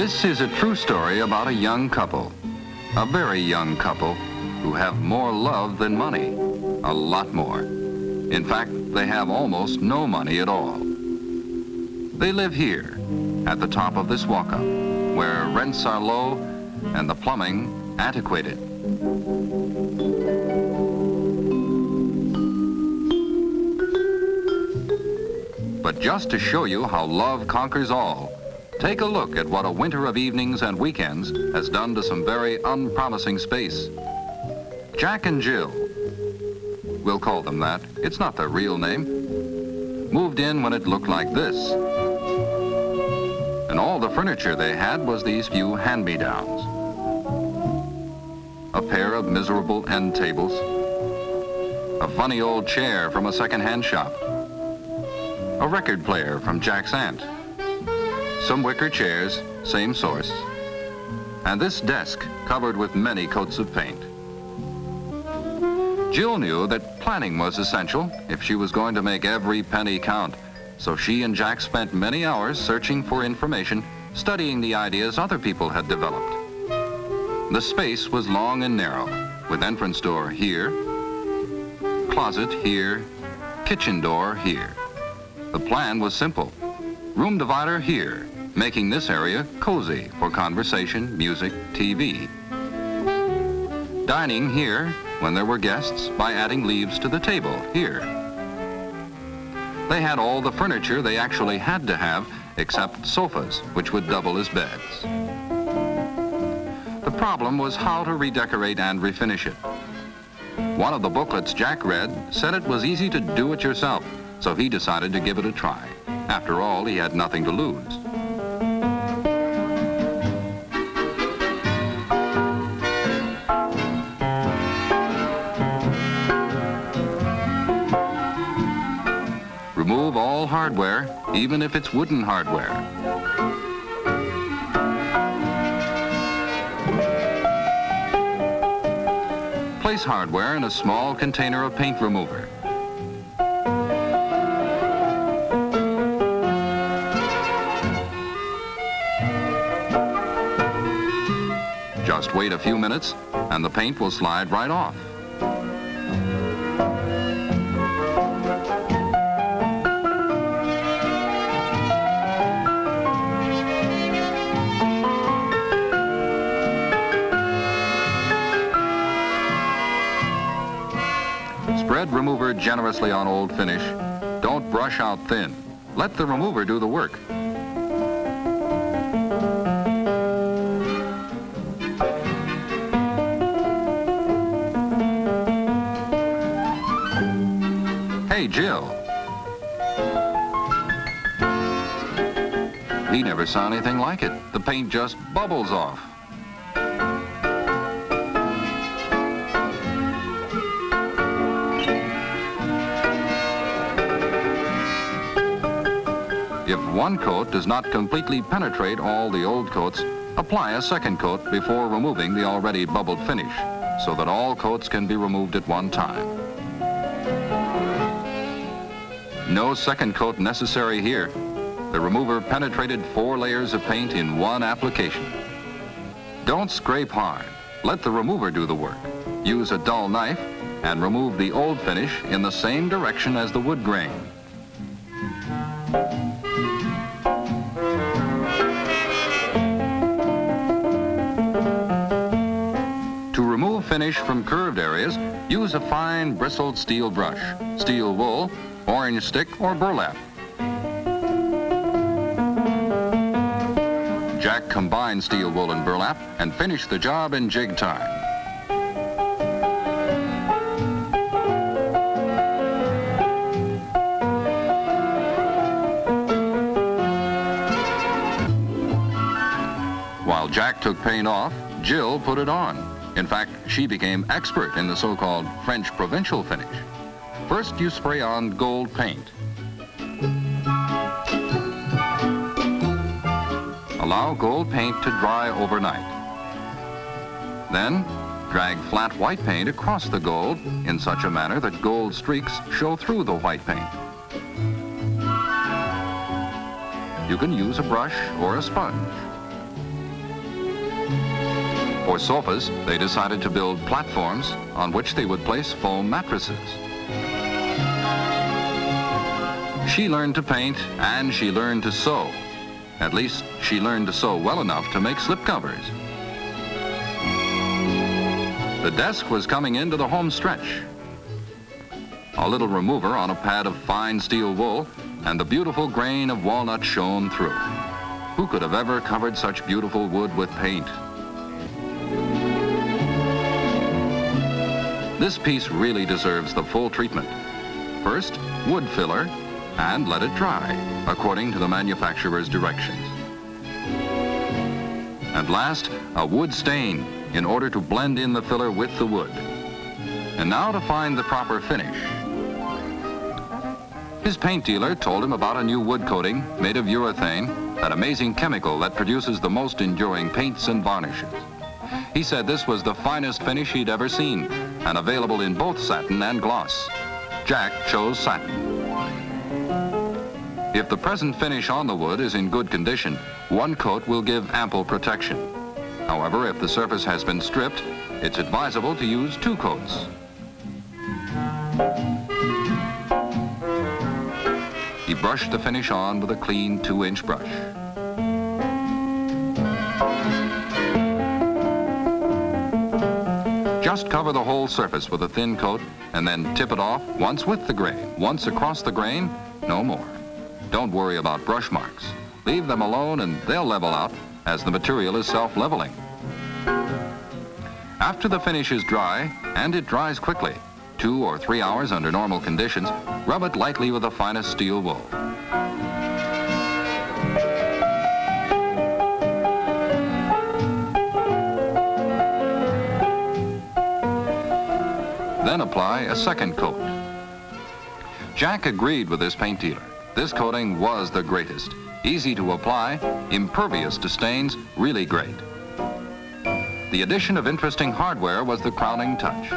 This is a true story about a young couple, a very young couple, who have more love than money, a lot more. In fact, they have almost no money at all. They live here, at the top of this walkup, where rents are low and the plumbing antiquated. But just to show you how love conquers all, take a look at what a winter of evenings and weekends has done to some very unpromising space. Jack and Jill, we'll call them that, it's not their real name, moved in when it looked like this. And all the furniture they had was these few hand-me-downs. A pair of miserable end tables, a funny old chair from a second-hand shop, a record player from Jack's aunt, some wicker chairs, same source, and this desk covered with many coats of paint. Jill knew that planning was essential if she was going to make every penny count, so she and Jack spent many hours searching for information, studying the ideas other people had developed. The space was long and narrow, with entrance door here, closet here, kitchen door here. The plan was simple. Room divider here, making this area cozy for conversation, music, TV. Dining here when there were guests by adding leaves to the table here. They had all the furniture they actually had to have except sofas, which would double as beds. The problem was how to redecorate and refinish it. One of the booklets Jack read said it was easy to do it yourself, so he decided to give it a try. After all, he had nothing to lose. Remove all hardware, even if it's wooden hardware. Place hardware in a small container of paint remover. Just wait a few minutes, and the paint will slide right off. Spread remover generously on old finish. Don't brush out thin. Let the remover do the work. Hey, Jill. He never saw anything like it. The paint just bubbles off. If one coat does not completely penetrate all the old coats, apply a second coat before removing the already bubbled finish, so that all coats can be removed at one time. No second coat necessary here. The remover penetrated 4 layers of paint in one application. Don't scrape hard. Let the remover do the work. Use a dull knife and remove the old finish in the same direction as the wood grain. To remove finish from curved areas, use a fine bristled steel brush, steel wool, orange stick, or burlap. Jack combined steel wool and burlap and finished the job in jig time. While Jack took paint off, Jill put it on. In fact, she became expert in the so-called French provincial finish. First, you spray on gold paint. Allow gold paint to dry overnight. Then, drag flat white paint across the gold in such a manner that gold streaks show through the white paint. You can use a brush or a sponge. For sofas, they decided to build platforms on which they would place foam mattresses. She learned to paint and she learned to sew. At least, she learned to sew well enough to make slipcovers. The desk was coming into the home stretch. A little remover on a pad of fine steel wool, and the beautiful grain of walnut shone through. Who could have ever covered such beautiful wood with paint? This piece really deserves the full treatment. First, wood filler, and let it dry, according to the manufacturer's directions. And last, a wood stain, in order to blend in the filler with the wood. And now to find the proper finish. His paint dealer told him about a new wood coating made of urethane, that amazing chemical that produces the most enduring paints and varnishes. He said this was the finest finish he'd ever seen, and available in both satin and gloss. Jack chose satin. If the present finish on the wood is in good condition, one coat will give ample protection. However, if the surface has been stripped, it's advisable to use 2 coats. He brushed the finish on with a clean 2-inch brush. Just cover the whole surface with a thin coat and then tip it off once with the grain. Once across the grain, no more. Don't worry about brush marks. Leave them alone and they'll level out, as the material is self-leveling. After the finish is dry, and it dries quickly, 2 or 3 hours under normal conditions, rub it lightly with the finest steel wool. Then apply a second coat. Jack agreed with his paint dealer. This coating was the greatest. Easy to apply, impervious to stains, really great. The addition of interesting hardware was the crowning touch.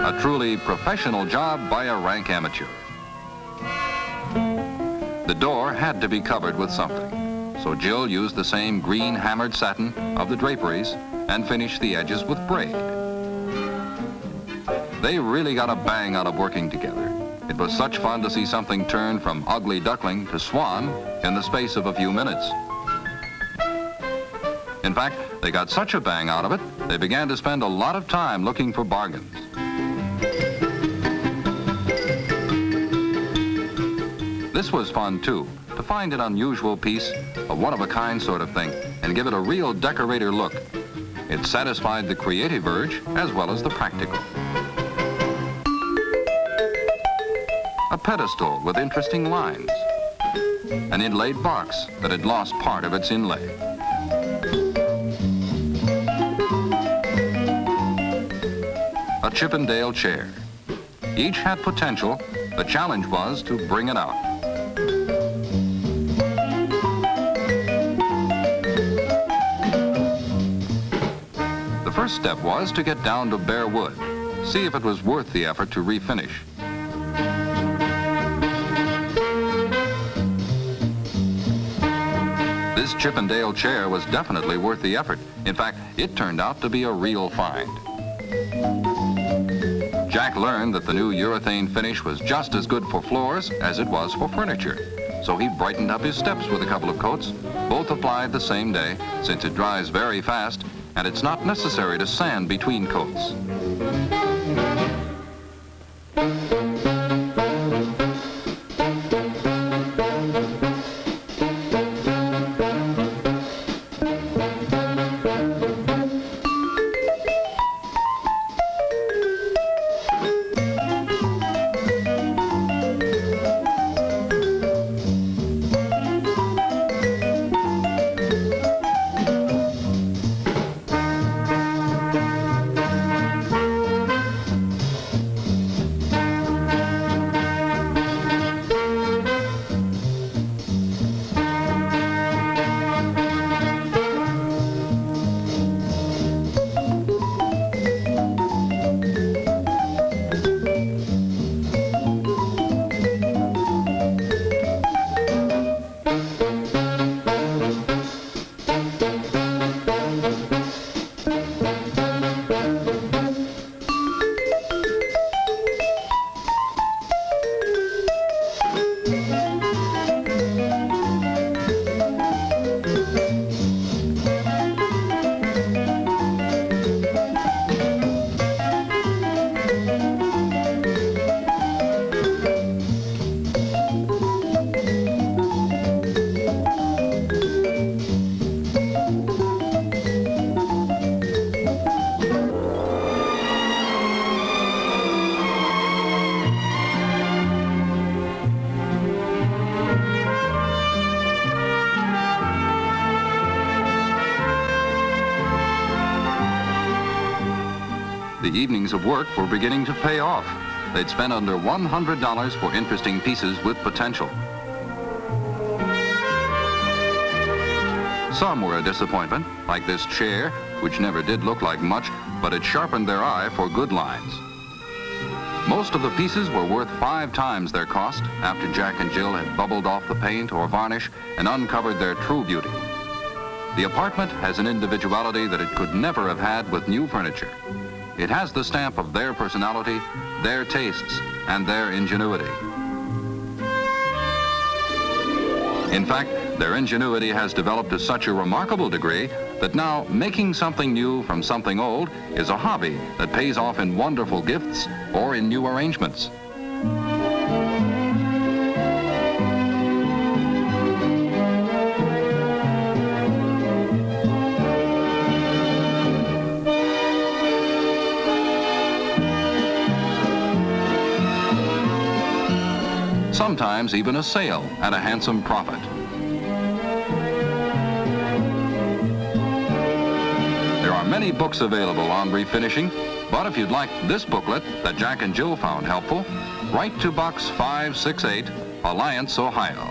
A truly professional job by a rank amateur. The door had to be covered with something, so Jill used the same green hammered satin of the draperies and finished the edges with braid. They really got a bang out of working together. It was such fun to see something turn from ugly duckling to swan in the space of a few minutes. In fact, they got such a bang out of it, they began to spend a lot of time looking for bargains. This was fun too, to find an unusual piece, a one-of-a-kind sort of thing, and give it a real decorator look. It satisfied the creative urge as well as the practical. A pedestal with interesting lines. An inlaid box that had lost part of its inlay. A Chippendale chair. Each had potential. The challenge was to bring it out. The first step was to get down to bare wood. See if it was worth the effort to refinish. This Chippendale chair was definitely worth the effort. In fact, it turned out to be a real find. Jack learned that the new urethane finish was just as good for floors as it was for furniture. So he brightened up his steps with a couple of coats, both applied the same day, since it dries very fast, and it's not necessary to sand between coats. The evenings of work were beginning to pay off. They'd spent under $100 for interesting pieces with potential. Some were a disappointment, like this chair, which never did look like much, but it sharpened their eye for good lines. Most of the pieces were worth 5 times their cost after Jack and Jill had bubbled off the paint or varnish and uncovered their true beauty. The apartment has an individuality that it could never have had with new furniture. It has the stamp of their personality, their tastes, and their ingenuity. In fact, their ingenuity has developed to such a remarkable degree that now making something new from something old is a hobby that pays off in wonderful gifts or in new arrangements. Sometimes even a sale at a handsome profit. There are many books available on refinishing, but if you'd like this booklet that Jack and Jill found helpful, write to Box 568, Alliance, Ohio.